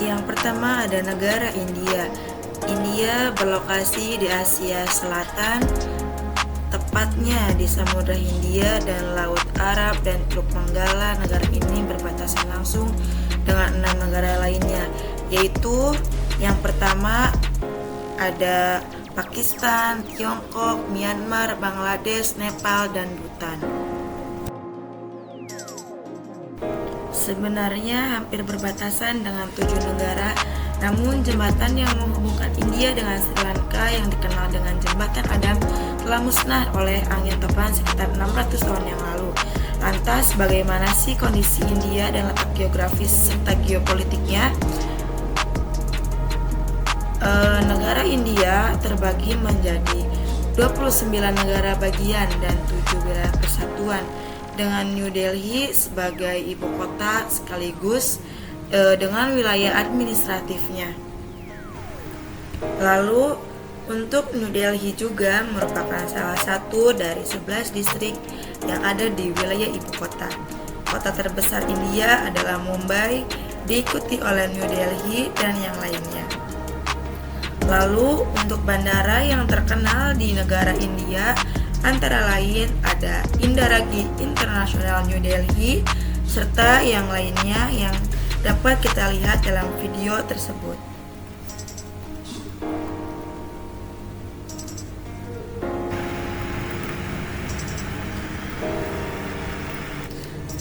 Yang pertama ada negara India. India berlokasi di Asia Selatan, tepatnya di Samudra Hindia dan Laut Arab dan Teluk Manggala. Negara ini berbatasan langsung dengan 6 negara lainnya, yaitu yang pertama ada Pakistan, Tiongkok, Myanmar, Bangladesh, Nepal, dan Bhutan. Sebenarnya hampir berbatasan dengan 7 negara, namun jembatan yang menghubungkan India dengan Sri Lanka yang dikenal dengan Jembatan Adam telah musnah oleh angin topan sekitar 600 tahun yang lalu. Lantas bagaimana sih kondisi India dan letak geografis serta geopolitiknya? Negara India terbagi menjadi 29 negara bagian dan 7 wilayah persatuan, dengan New Delhi sebagai ibu kota sekaligus dengan wilayah administratifnya. Lalu untuk New Delhi juga merupakan salah satu dari 11 distrik yang ada di wilayah ibu kota. Kota terbesar India adalah Mumbai, diikuti oleh New Delhi dan yang lainnya. Lalu untuk bandara yang terkenal di negara India antara lain ada Indira International New Delhi serta yang lainnya yang dapat kita lihat dalam video tersebut.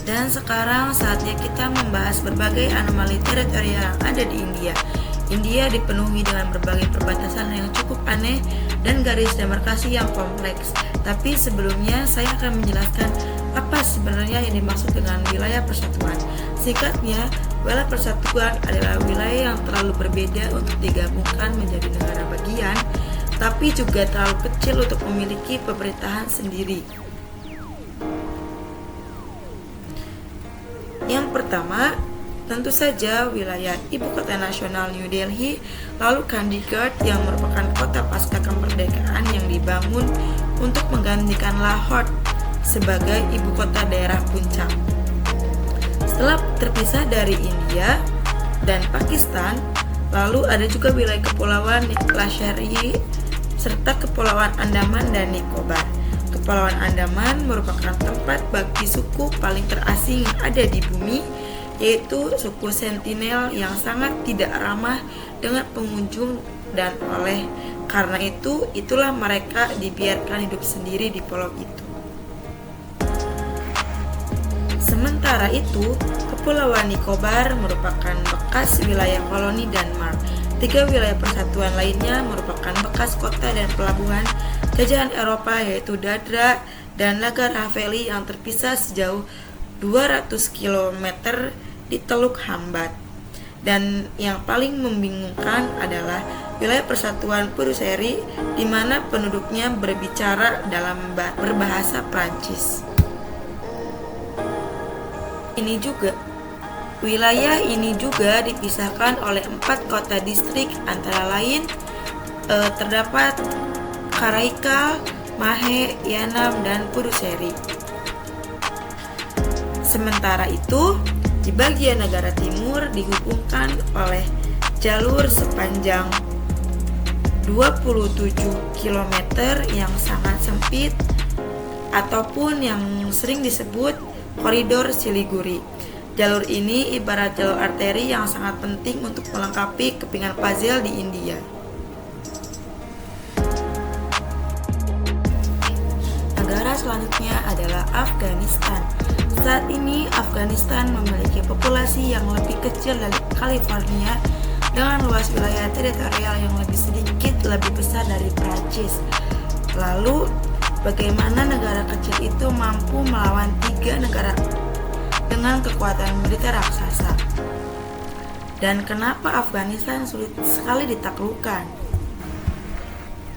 Dan sekarang saatnya kita membahas berbagai anomali teritorial yang ada di India. India dipenuhi dengan berbagai perbatasan yang cukup aneh dan garis demarkasi yang kompleks. Tapi sebelumnya saya akan menjelaskan apa sebenarnya yang dimaksud dengan wilayah persatuan. Singkatnya, wilayah persatuan adalah wilayah yang terlalu berbeda untuk digabungkan menjadi negara bagian, tapi juga terlalu kecil untuk memiliki pemerintahan sendiri. Yang pertama, tentu saja wilayah ibu kota nasional New Delhi, lalu Chandigarh yang merupakan kota pasca kemerdekaan yang dibangun untuk menggantikan Lahore sebagai ibu kota daerah puncak. Setelah terpisah dari India dan Pakistan, lalu ada juga wilayah kepulauan Lashkari serta kepulauan Andaman dan Nicobar. Kepulauan Andaman merupakan tempat bagi suku paling terasing yang ada di bumi, yaitu suku Sentinel yang sangat tidak ramah dengan pengunjung dan oleh karena itulah mereka dibiarkan hidup sendiri di pulau itu. Sementara itu, Kepulauan Nicobar merupakan bekas wilayah koloni Denmark. 3 wilayah persatuan lainnya merupakan bekas kota dan pelabuhan jajahan Eropa, yaitu Dadra dan Nagar Haveli yang terpisah sejauh 200 km di Teluk Hambat. Dan yang paling membingungkan adalah wilayah persatuan Puducherry di mana penduduknya berbicara dalam berbahasa Prancis. Wilayah ini juga dipisahkan oleh 4 kota distrik, antara lain terdapat Karaikal, Mahe, Yanam, dan Puducherry. Sementara itu, di bagian negara timur dihubungkan oleh jalur sepanjang 27 km yang sangat sempit ataupun yang sering disebut koridor Siliguri. Jalur ini ibarat jalur arteri yang sangat penting untuk melengkapi kepingan puzzle di India. Negara selanjutnya adalah Afghanistan. Saat ini Afghanistan memiliki populasi yang lebih kecil dari California dengan luas wilayah teritorial yang lebih besar dari Prancis. Lalu, bagaimana negara kecil itu mampu melawan 3 negara dengan kekuatan militer raksasa? Dan kenapa Afghanistan sulit sekali ditaklukkan?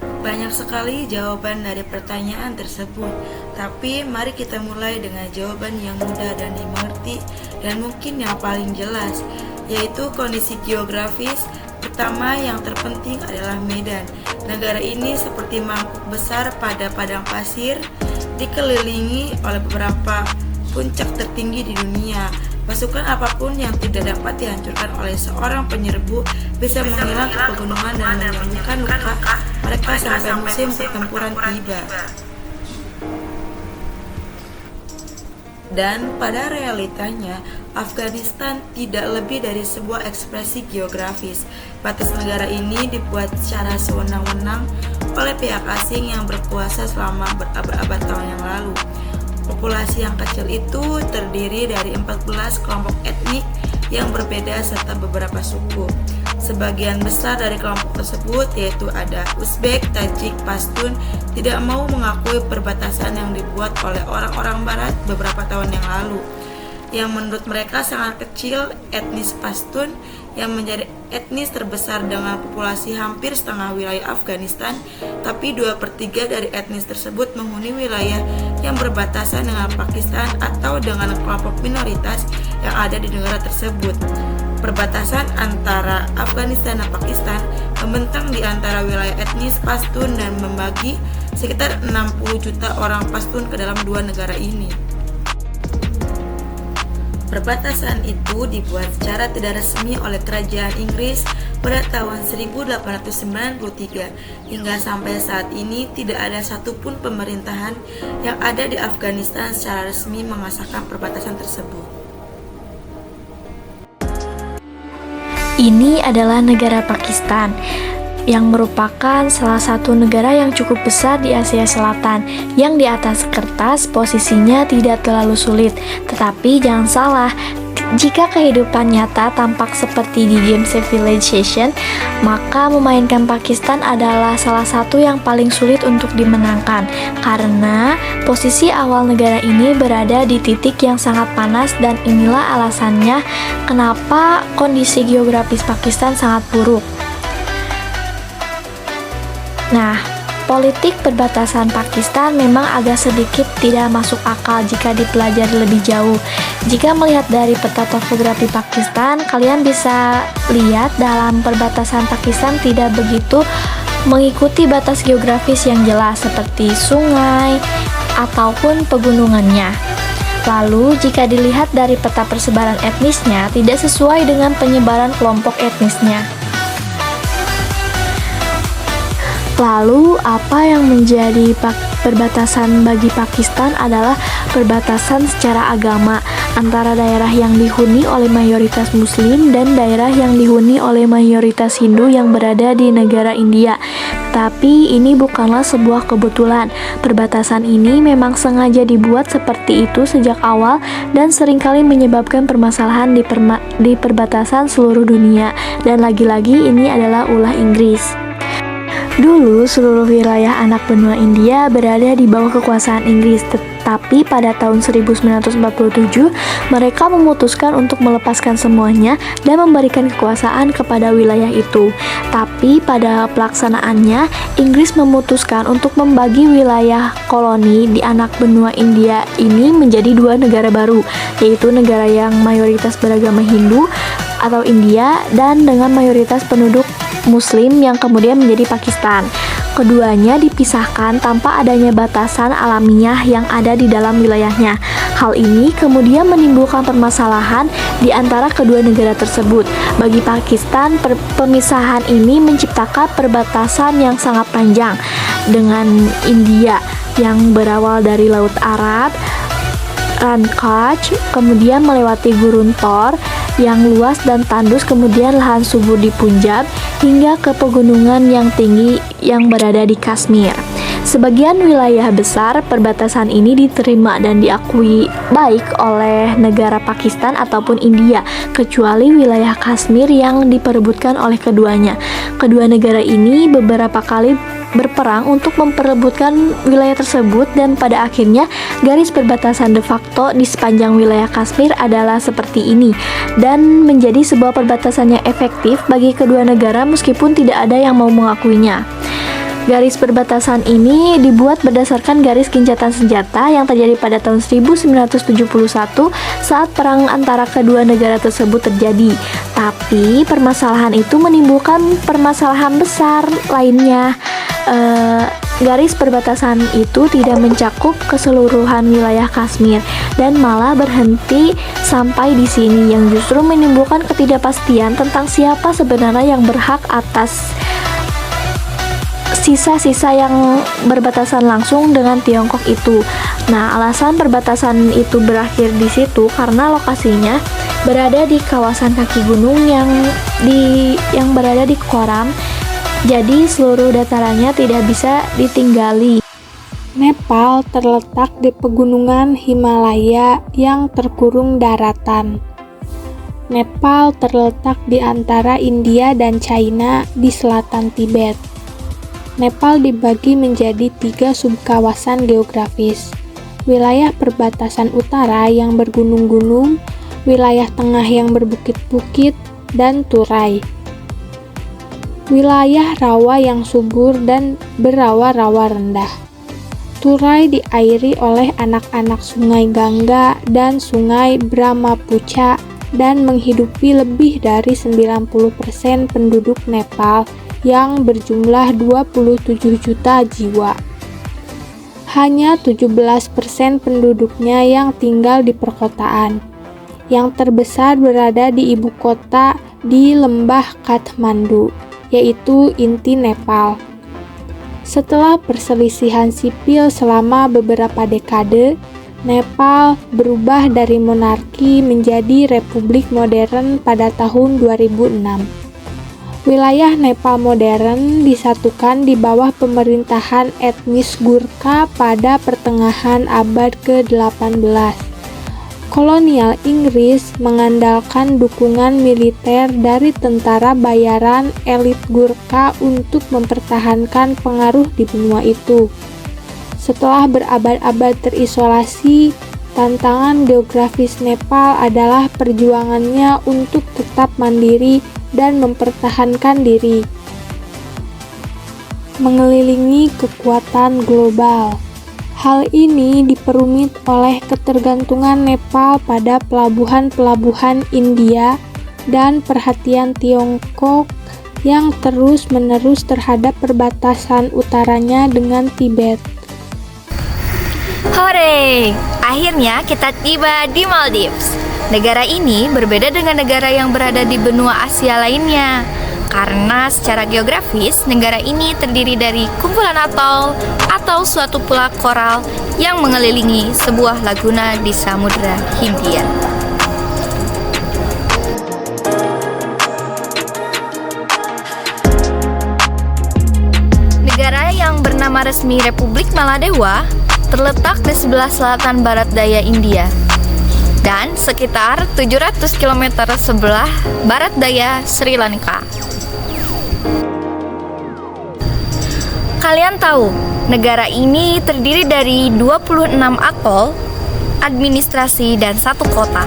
Banyak sekali jawaban dari pertanyaan tersebut, tapi mari kita mulai dengan jawaban yang mudah dan dimengerti dan mungkin yang paling jelas, yaitu kondisi geografis. Pertama yang terpenting adalah medan. Negara ini seperti mangkuk besar pada padang pasir, dikelilingi oleh beberapa puncak tertinggi di dunia. Pasukan apapun yang tidak dapat dihancurkan oleh seorang penyerbu bisa menghilang ke pegunungan dan menyembuhkan luka mereka sampai musim pertempuran tiba. Dan pada realitanya, Afghanistan tidak lebih dari sebuah ekspresi geografis. Batas negara ini dibuat secara sewenang-wenang oleh pihak asing yang berkuasa selama berabad-abad tahun yang lalu. Populasi yang kecil itu terdiri dari 14 kelompok etnik yang berbeda serta beberapa suku. Sebagian besar dari kelompok tersebut, yaitu ada Uzbek, Tajik, Pashtun, tidak mau mengakui perbatasan yang dibuat oleh orang-orang barat beberapa tahun yang lalu. Yang menurut mereka sangat kecil, etnis Pashtun yang menjadi etnis terbesar dengan populasi hampir setengah wilayah Afghanistan, tapi 2/3 dari etnis tersebut menghuni wilayah yang berbatasan dengan Pakistan atau dengan kelompok minoritas yang ada di negara tersebut. Perbatasan antara Afghanistan dan Pakistan membentang di antara wilayah etnis Pashtun dan membagi sekitar 60 juta orang Pashtun ke dalam dua negara ini. Perbatasan itu dibuat secara tidak resmi oleh Kerajaan Inggris pada tahun 1893. Hingga sampai saat ini tidak ada satupun pemerintahan yang ada di Afghanistan secara resmi mengesahkan perbatasan tersebut. Ini adalah negara Pakistan, yang merupakan salah satu negara yang cukup besar di Asia Selatan, yang di atas kertas posisinya tidak terlalu sulit. Tetapi jangan salah, jika kehidupan nyata tampak seperti di game Civilization, maka memainkan Pakistan adalah salah satu yang paling sulit untuk dimenangkan, karena posisi awal negara ini berada di titik yang sangat panas, dan inilah alasannya kenapa kondisi geografis Pakistan sangat buruk. Nah, politik perbatasan Pakistan memang agak sedikit tidak masuk akal jika dipelajari lebih jauh. Jika melihat dari peta topografi Pakistan, kalian bisa lihat dalam perbatasan Pakistan tidak begitu mengikuti batas geografis yang jelas seperti sungai ataupun pegunungannya. Lalu, jika dilihat dari peta persebaran etnisnya, tidak sesuai dengan penyebaran kelompok etnisnya. Lalu, apa yang menjadi perbatasan bagi Pakistan adalah perbatasan secara agama antara daerah yang dihuni oleh mayoritas Muslim dan daerah yang dihuni oleh mayoritas Hindu yang berada di negara India. Tapi ini bukanlah sebuah kebetulan. Perbatasan ini memang sengaja dibuat seperti itu sejak awal dan seringkali menyebabkan permasalahan di perbatasan seluruh dunia. Dan lagi-lagi ini adalah ulah Inggris. Dulu, seluruh wilayah anak benua India berada di bawah kekuasaan Inggris, tetapi pada tahun 1947, mereka memutuskan untuk melepaskan semuanya dan memberikan kekuasaan kepada wilayah itu. Tapi pada pelaksanaannya, Inggris memutuskan untuk membagi wilayah koloni di anak benua India ini menjadi dua negara baru, yaitu negara yang mayoritas beragama Hindu atau India dan dengan mayoritas penduduk Muslim yang kemudian menjadi Pakistan. Keduanya dipisahkan tanpa adanya batasan alamiah yang ada di dalam wilayahnya. Hal ini kemudian menimbulkan permasalahan di antara kedua negara tersebut. Bagi Pakistan, pemisahan ini menciptakan perbatasan yang sangat panjang dengan India yang berawal dari Laut Arab, Rann Kutch, kemudian melewati Gurun Thor yang luas dan tandus, kemudian lahan subur di Punjab, hingga ke pegunungan yang tinggi yang berada di Kashmir. Sebagian wilayah besar perbatasan ini diterima dan diakui baik oleh negara Pakistan ataupun India, kecuali wilayah Kashmir yang diperebutkan oleh keduanya. Kedua negara ini beberapa kali berperang untuk memperebutkan wilayah tersebut, dan pada akhirnya garis perbatasan de facto di sepanjang wilayah Kashmir adalah seperti ini dan menjadi sebuah perbatasan yang efektif bagi kedua negara meskipun tidak ada yang mau mengakuinya. Garis perbatasan ini dibuat berdasarkan garis gencatan senjata yang terjadi pada tahun 1971 saat perang antara kedua negara tersebut terjadi. Tapi permasalahan itu menimbulkan permasalahan besar lainnya, Garis perbatasan itu tidak mencakup keseluruhan wilayah Kashmir dan malah berhenti sampai di sini, yang justru menimbulkan ketidakpastian tentang siapa sebenarnya yang berhak atas sisa-sisa yang berbatasan langsung dengan Tiongkok itu. Nah, alasan perbatasan itu berakhir di situ karena lokasinya berada di kawasan kaki gunung yang berada di koram. Jadi seluruh datarannya tidak bisa ditinggali. Nepal terletak di pegunungan Himalaya yang terkurung daratan. Nepal terletak di antara India dan China di selatan Tibet. Nepal dibagi menjadi 3 subkawasan geografis. Wilayah perbatasan utara yang bergunung-gunung, wilayah tengah yang berbukit-bukit, dan Turai. Wilayah rawa yang subur dan berawa-rawa rendah. Turai diairi oleh anak-anak sungai Gangga dan sungai Brahmaputra dan menghidupi lebih dari 90% penduduk Nepal yang berjumlah 27 juta jiwa. Hanya 17% penduduknya yang tinggal di perkotaan. Yang terbesar berada di ibu kota di lembah Kathmandu, yaitu inti Nepal. Setelah perselisihan sipil selama beberapa dekade, Nepal berubah dari monarki menjadi republik modern pada tahun 2006. Wilayah Nepal modern disatukan di bawah pemerintahan etnis Gurkha pada pertengahan abad ke-18. Kolonial Inggris mengandalkan dukungan militer dari tentara bayaran elit Gurkha untuk mempertahankan pengaruh di benua itu. Setelah berabad-abad terisolasi, tantangan geografis Nepal adalah perjuangannya untuk tetap mandiri dan mempertahankan diri, mengelilingi kekuatan global. Hal ini diperumit oleh ketergantungan Nepal pada pelabuhan-pelabuhan India dan perhatian Tiongkok yang terus-menerus terhadap perbatasan utaranya dengan Tibet. Hore! Akhirnya kita tiba di Maldives. Negara ini berbeda dengan negara yang berada di benua Asia lainnya. Karena secara geografis, negara ini terdiri dari kumpulan atol atau suatu pulau koral yang mengelilingi sebuah laguna di Samudra Hindia. Negara yang bernama resmi Republik Maladewa terletak di sebelah selatan barat daya India dan sekitar 700 km sebelah barat daya Sri Lanka. Kalian tahu, negara ini terdiri dari 26 atol, administrasi, dan 1 kota.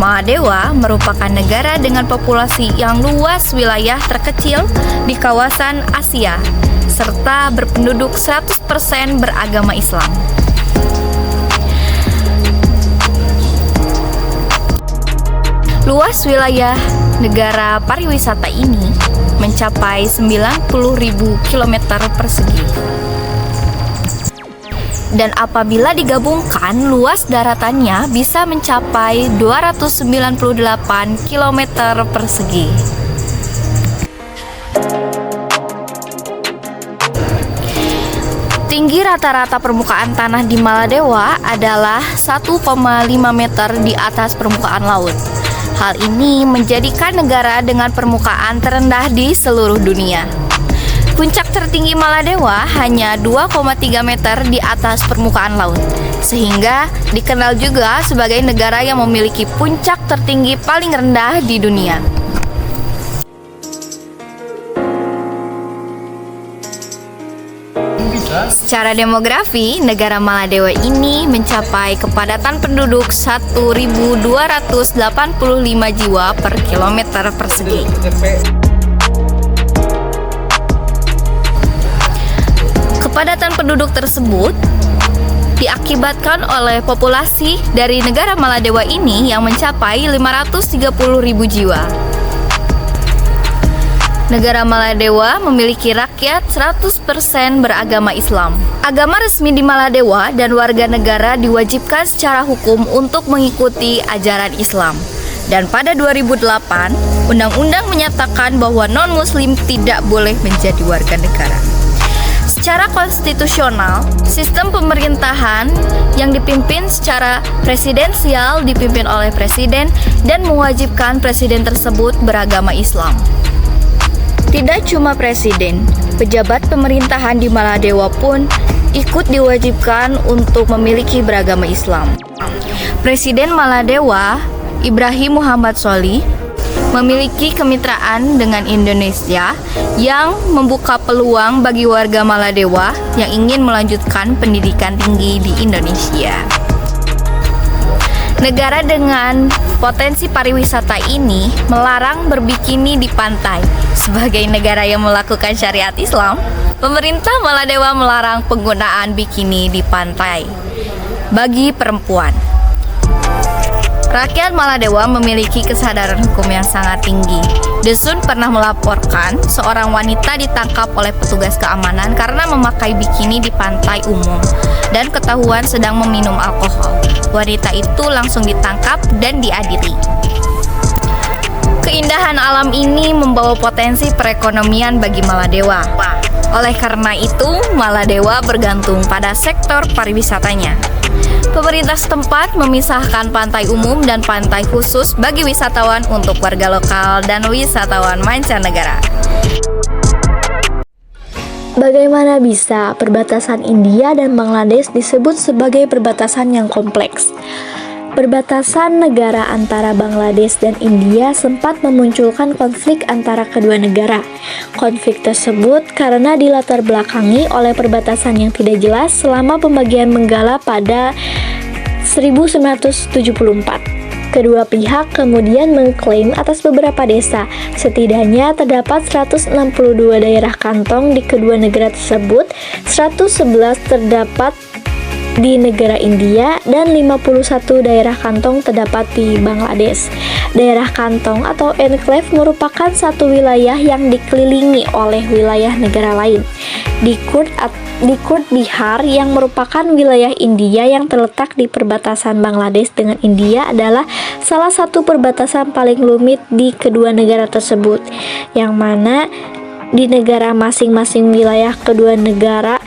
Maladewa merupakan negara dengan populasi yang luas, wilayah terkecil di kawasan Asia, serta berpenduduk 100% beragama Islam. Luas wilayah negara pariwisata ini mencapai 90.000 km persegi. Dan apabila digabungkan, luas daratannya bisa mencapai 298 km persegi. Tinggi rata-rata permukaan tanah di Maladewa adalah 1,5 meter di atas permukaan laut. Hal ini menjadikan negara dengan permukaan terendah di seluruh dunia. Puncak tertinggi Maladewa hanya 2,3 meter di atas permukaan laut, sehingga dikenal juga sebagai negara yang memiliki puncak tertinggi paling rendah di dunia. Secara demografi, negara Maladewa ini mencapai kepadatan penduduk 1.285 jiwa per kilometer persegi. Kepadatan penduduk tersebut diakibatkan oleh populasi dari negara Maladewa ini yang mencapai 530.000 jiwa. Negara Maladewa memiliki rakyat 100% beragama Islam. Agama resmi di Maladewa dan warga negara diwajibkan secara hukum untuk mengikuti ajaran Islam. Dan pada 2008, undang-undang menyatakan bahwa non-muslim tidak boleh menjadi warga negara. Secara konstitusional, sistem pemerintahan yang dipimpin secara presidensial dipimpin oleh presiden dan mewajibkan presiden tersebut beragama Islam. Tidak cuma presiden, pejabat pemerintahan di Maladewa pun ikut diwajibkan untuk memiliki beragama Islam. Presiden Maladewa, Ibrahim Muhammad Sholih, memiliki kemitraan dengan Indonesia yang membuka peluang bagi warga Maladewa yang ingin melanjutkan pendidikan tinggi di Indonesia. Negara dengan potensi pariwisata ini melarang berbikini di pantai. Sebagai negara yang melakukan syariat Islam, pemerintah Maladewa melarang penggunaan bikini di pantai bagi perempuan. Rakyat Maladewa memiliki kesadaran hukum yang sangat tinggi. Dusun pernah melaporkan seorang wanita ditangkap oleh petugas keamanan karena memakai bikini di pantai umum dan ketahuan sedang meminum alkohol. Wanita itu langsung ditangkap dan diadili. Keindahan alam ini membawa potensi perekonomian bagi Maladewa. Oleh karena itu, Maladewa bergantung pada sektor pariwisatanya. Pemerintah setempat memisahkan pantai umum dan pantai khusus bagi wisatawan untuk warga lokal dan wisatawan mancanegara. Bagaimana bisa perbatasan India dan Bangladesh disebut sebagai perbatasan yang kompleks? Perbatasan negara antara Bangladesh dan India sempat memunculkan konflik antara kedua negara. Konflik tersebut karena dilatar belakangi oleh perbatasan yang tidak jelas selama pembagian Benggala pada 1974. Kedua pihak kemudian mengklaim atas beberapa desa. Setidaknya terdapat 162 daerah kantong di kedua negara tersebut, 111 terdapat di negara India dan 51 daerah kantong terdapat di Bangladesh. Daerah kantong atau enclave merupakan satu wilayah yang dikelilingi oleh wilayah negara lain. Di Kurt Bihar yang merupakan wilayah India yang terletak di perbatasan Bangladesh dengan India adalah salah satu perbatasan paling rumit di kedua negara tersebut, yang mana di negara masing-masing wilayah kedua negara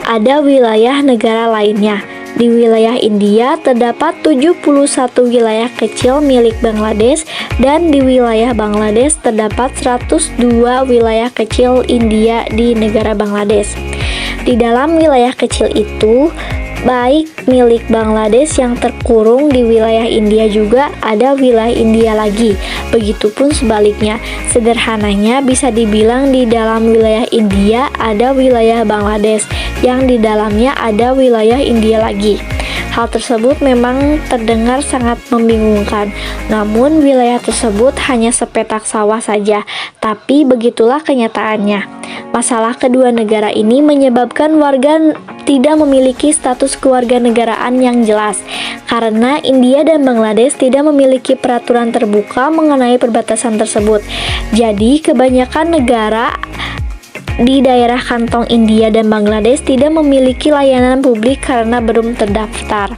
ada wilayah negara lainnya. Di wilayah India terdapat 71 wilayah kecil milik Bangladesh dan di wilayah Bangladesh terdapat 102 wilayah kecil India di negara Bangladesh. Di dalam wilayah kecil itu, baik milik Bangladesh yang terkurung di wilayah India juga ada wilayah India lagi. Begitupun sebaliknya. Sederhananya bisa dibilang di dalam wilayah India ada wilayah Bangladesh, yang di dalamnya ada wilayah India lagi. Hal tersebut memang terdengar sangat membingungkan, namun wilayah tersebut hanya sepetak sawah saja, tapi begitulah kenyataannya. Masalah kedua negara ini menyebabkan warga tidak memiliki status kewarganegaraan yang jelas, karena India dan Bangladesh tidak memiliki peraturan terbuka mengenai perbatasan tersebut. Jadi, kebanyakan negara di daerah kantong India dan Bangladesh tidak memiliki layanan publik karena belum terdaftar.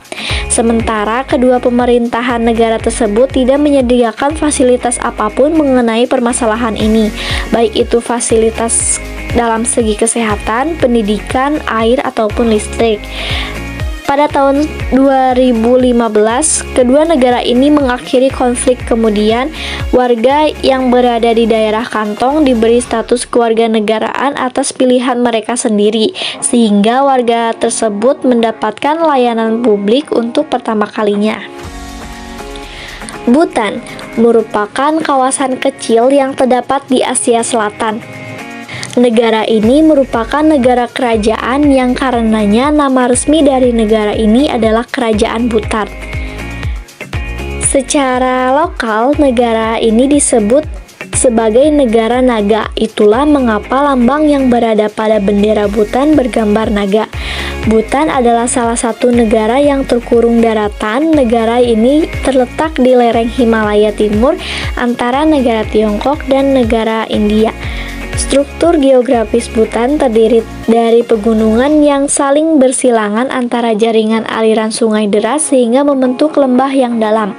Sementara kedua pemerintahan negara tersebut tidak menyediakan fasilitas apapun mengenai permasalahan ini, baik itu fasilitas dalam segi kesehatan, pendidikan, air, ataupun listrik. Pada tahun 2015, kedua negara ini mengakhiri konflik. Kemudian, warga yang berada di daerah kantong diberi status kewarganegaraan atas pilihan mereka sendiri, sehingga warga tersebut mendapatkan layanan publik untuk pertama kalinya. Bhutan merupakan kawasan kecil yang terdapat di Asia Selatan. Negara ini merupakan negara kerajaan yang karenanya nama resmi dari negara ini adalah Kerajaan Bhutan. Secara lokal, negara ini disebut sebagai negara naga. Itulah mengapa lambang yang berada pada bendera Bhutan bergambar naga. Bhutan adalah salah satu negara yang terkurung daratan. Negara ini terletak di lereng Himalaya Timur antara negara Tiongkok dan negara India. Struktur geografis Bhutan terdiri dari pegunungan yang saling bersilangan antara jaringan aliran sungai deras sehingga membentuk lembah yang dalam.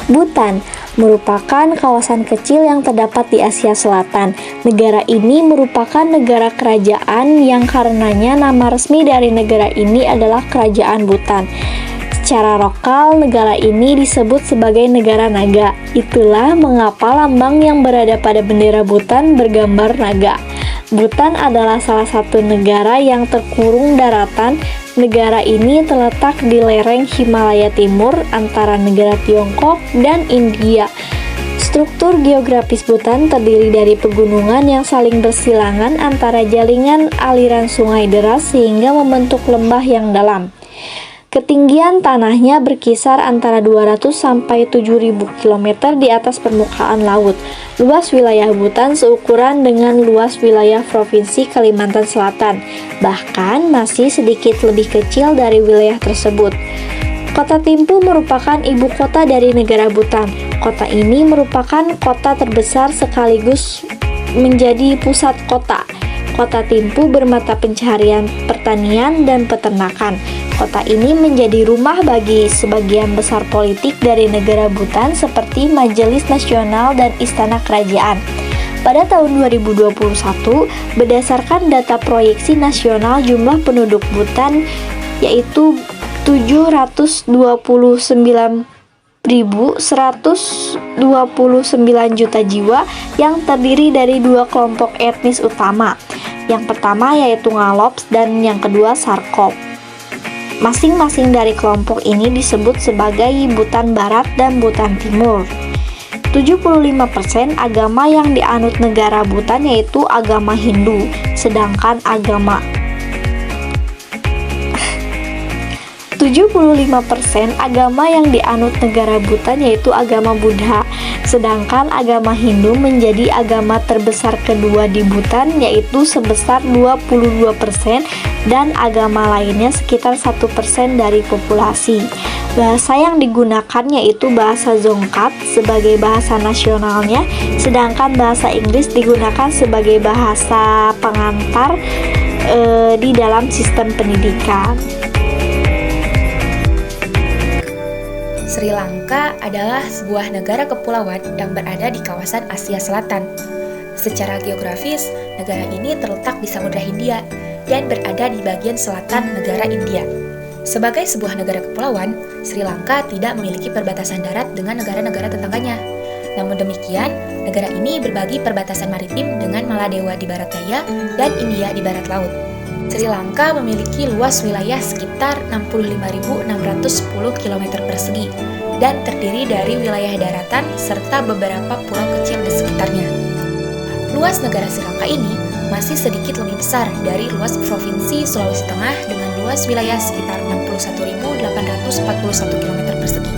Bhutan merupakan kawasan kecil yang terdapat di Asia Selatan. Negara ini merupakan negara kerajaan yang karenanya nama resmi dari negara ini adalah Kerajaan Bhutan. Secara lokal, negara ini disebut sebagai negara naga. Itulah mengapa lambang yang berada pada bendera Bhutan bergambar naga. Bhutan adalah salah satu negara yang terkurung daratan. Negara ini terletak di lereng Himalaya Timur antara negara Tiongkok dan India. Struktur geografis Bhutan terdiri dari pegunungan yang saling bersilangan antara jaringan aliran sungai deras sehingga membentuk lembah yang dalam. Ketinggian tanahnya berkisar antara 200 sampai 7.000 km di atas permukaan laut. Luas wilayah Bhutan seukuran dengan luas wilayah Provinsi Kalimantan Selatan, bahkan masih sedikit lebih kecil dari wilayah tersebut. Kota Thimphu merupakan ibu kota dari negara Bhutan. Kota ini merupakan kota terbesar sekaligus menjadi pusat kota. Kota Thimphu bermata pencaharian pertanian dan peternakan. Kota ini menjadi rumah bagi sebagian besar politik dari negara Bhutan seperti Majelis Nasional dan Istana Kerajaan. Pada tahun 2021, berdasarkan data proyeksi nasional jumlah penduduk Bhutan yaitu 729.129 juta jiwa yang terdiri dari dua kelompok etnis utama. Yang pertama yaitu Ngalops dan yang kedua Sarkop. Masing-masing dari kelompok ini disebut sebagai Bhutan Barat dan Bhutan Timur. 75% agama yang dianut negara Bhutan yaitu agama Hindu, sedangkan 75% agama yang dianut negara Bhutan yaitu agama Buddha, sedangkan agama Hindu menjadi agama terbesar kedua di Bhutan yaitu sebesar 22% dan agama lainnya sekitar 1% dari populasi. Bahasa yang digunakan yaitu bahasa Dzongkhat sebagai bahasa nasionalnya, sedangkan bahasa Inggris digunakan sebagai bahasa pengantar di dalam sistem pendidikan. Sri Lanka adalah sebuah negara kepulauan yang berada di kawasan Asia Selatan. Secara geografis, negara ini terletak di Samudra Hindia dan berada di bagian selatan negara India. Sebagai sebuah negara kepulauan, Sri Lanka tidak memiliki perbatasan darat dengan negara-negara tetangganya. Namun demikian, negara ini berbagi perbatasan maritim dengan Maladewa di barat daya dan India di barat laut. Sri Lanka memiliki luas wilayah sekitar 65.610 km persegi dan terdiri dari wilayah daratan serta beberapa pulau kecil di sekitarnya. Luas negara Sri Lanka ini masih sedikit lebih besar dari luas Provinsi Sulawesi Tengah dengan luas wilayah sekitar 61.841 km persegi.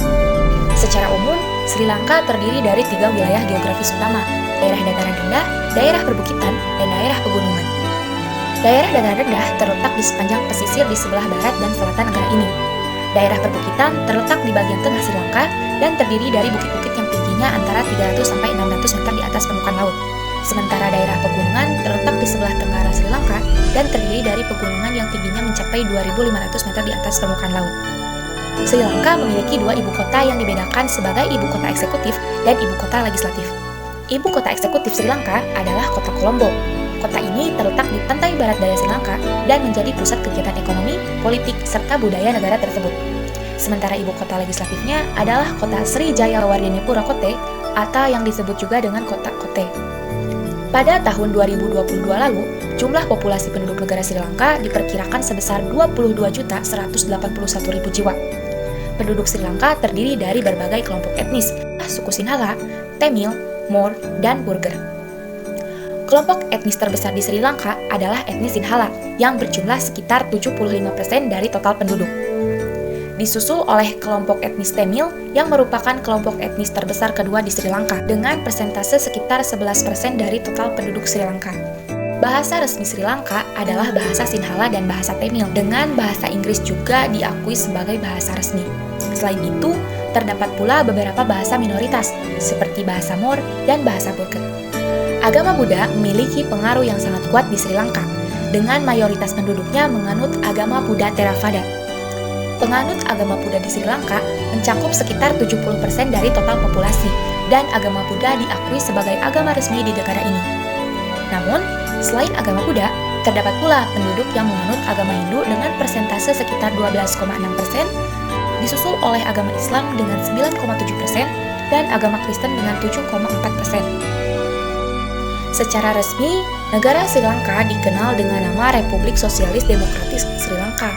Secara umum, Sri Lanka terdiri dari 3 wilayah geografis utama, daerah dataran rendah, daerah perbukitan, dan daerah pegunungan. Daerah dataran rendah terletak di sepanjang pesisir di sebelah barat dan selatan negara ini. Daerah perbukitan terletak di bagian tengah Sri Lanka dan terdiri dari bukit-bukit yang tingginya antara 300 sampai 600 meter di atas permukaan laut. Sementara daerah pegunungan terletak di sebelah tenggara Sri Lanka dan terdiri dari pegunungan yang tingginya mencapai 2.500 meter di atas permukaan laut. Sri Lanka memiliki 2 ibu kota yang dibedakan sebagai ibu kota eksekutif dan ibu kota legislatif. Ibu kota eksekutif Sri Lanka adalah kota Colombo. Kota ini terletak di pantai barat daya Sri Lanka dan menjadi pusat kegiatan ekonomi, politik, serta budaya negara tersebut. Sementara ibu kota legislatifnya adalah kota Sri Jayawardhanipura Kotte atau yang disebut juga dengan kota Kotte. Pada tahun 2022 lalu, jumlah populasi penduduk negara Sri Lanka diperkirakan sebesar 22.181.000 jiwa. Penduduk Sri Lanka terdiri dari berbagai kelompok etnis, suku Sinhala, Tamil, Mor, dan Burger. Kelompok etnis terbesar di Sri Lanka adalah etnis Sinhala yang berjumlah sekitar 75% dari total penduduk. Disusul oleh kelompok etnis Tamil yang merupakan kelompok etnis terbesar kedua di Sri Lanka dengan persentase sekitar 11% dari total penduduk Sri Lanka. Bahasa resmi Sri Lanka adalah bahasa Sinhala dan bahasa Tamil dengan bahasa Inggris juga diakui sebagai bahasa resmi. Selain itu, terdapat pula beberapa bahasa minoritas seperti bahasa Mor dan bahasa Burger. Agama Buddha memiliki pengaruh yang sangat kuat di Sri Lanka, dengan mayoritas penduduknya menganut agama Buddha Theravada. Penganut agama Buddha di Sri Lanka mencakup sekitar 70% dari total populasi, dan agama Buddha diakui sebagai agama resmi di negara ini. Namun, selain agama Buddha, terdapat pula penduduk yang menganut agama Hindu dengan persentase sekitar 12,6%, disusul oleh agama Islam dengan 9,7%, dan agama Kristen dengan 7,4%. Secara resmi, negara Sri Lanka dikenal dengan nama Republik Sosialis Demokratis Sri Lanka.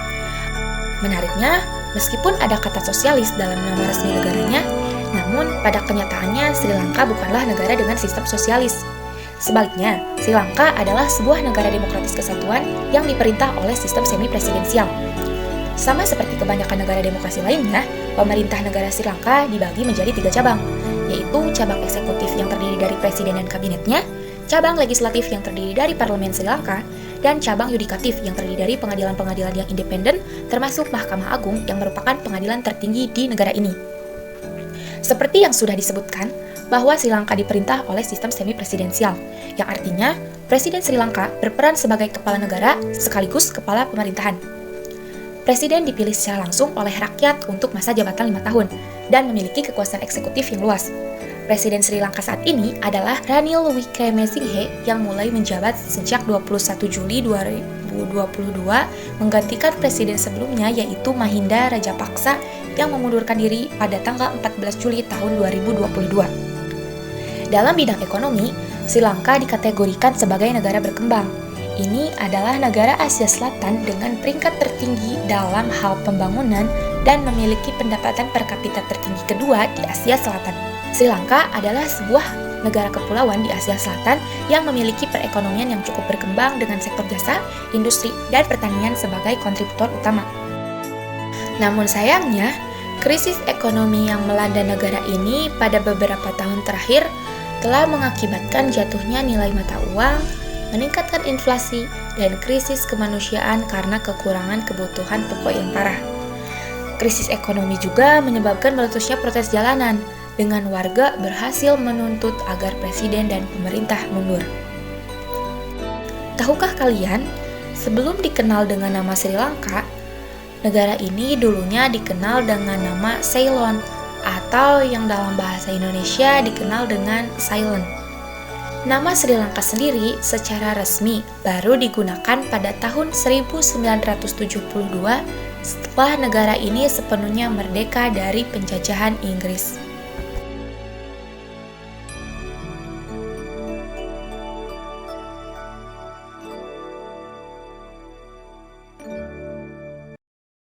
Menariknya, meskipun ada kata sosialis dalam nama resmi negaranya, namun pada kenyataannya Sri Lanka bukanlah negara dengan sistem sosialis. Sebaliknya, Sri Lanka adalah sebuah negara demokratis kesatuan yang diperintah oleh sistem semi-presidensial. Sama seperti kebanyakan negara demokrasi lainnya, pemerintah negara Sri Lanka dibagi menjadi 3 cabang, yaitu cabang eksekutif yang terdiri dari presiden dan kabinetnya, cabang legislatif yang terdiri dari parlemen Sri Lanka, dan cabang yudikatif yang terdiri dari pengadilan-pengadilan yang independen, termasuk Mahkamah Agung yang merupakan pengadilan tertinggi di negara ini. Seperti yang sudah disebutkan, bahwa Sri Lanka diperintah oleh sistem semi-presidensial, yang artinya Presiden Sri Lanka berperan sebagai kepala negara sekaligus kepala pemerintahan. Presiden dipilih secara langsung oleh rakyat untuk masa jabatan 5 tahun, dan memiliki kekuasaan eksekutif yang luas. Presiden Sri Lanka saat ini adalah Ranil Wickremesinghe yang mulai menjabat sejak 21 Juli 2022 menggantikan presiden sebelumnya yaitu Mahinda Rajapaksa yang mengundurkan diri pada tanggal 14 Juli tahun 2022. Dalam bidang ekonomi, Sri Lanka dikategorikan sebagai negara berkembang. Ini adalah negara Asia Selatan dengan peringkat tertinggi dalam hal pembangunan dan memiliki pendapatan per kapita tertinggi kedua di Asia Selatan. Sri Lanka adalah sebuah negara kepulauan di Asia Selatan yang memiliki perekonomian yang cukup berkembang dengan sektor jasa, industri, dan pertanian sebagai kontributor utama. Namun sayangnya, krisis ekonomi yang melanda negara ini pada beberapa tahun terakhir telah mengakibatkan jatuhnya nilai mata uang, meningkatkan inflasi, dan krisis kemanusiaan karena kekurangan kebutuhan pokok yang parah. Krisis ekonomi juga menyebabkan meletusnya protes jalanan, dengan warga berhasil menuntut agar presiden dan pemerintah mundur. Tahukah kalian, sebelum dikenal dengan nama Sri Lanka, negara ini dulunya dikenal dengan nama Ceylon, atau yang dalam bahasa Indonesia dikenal dengan Ceylon. Nama Sri Lanka sendiri secara resmi baru digunakan pada tahun 1972 setelah negara ini sepenuhnya merdeka dari penjajahan Inggris.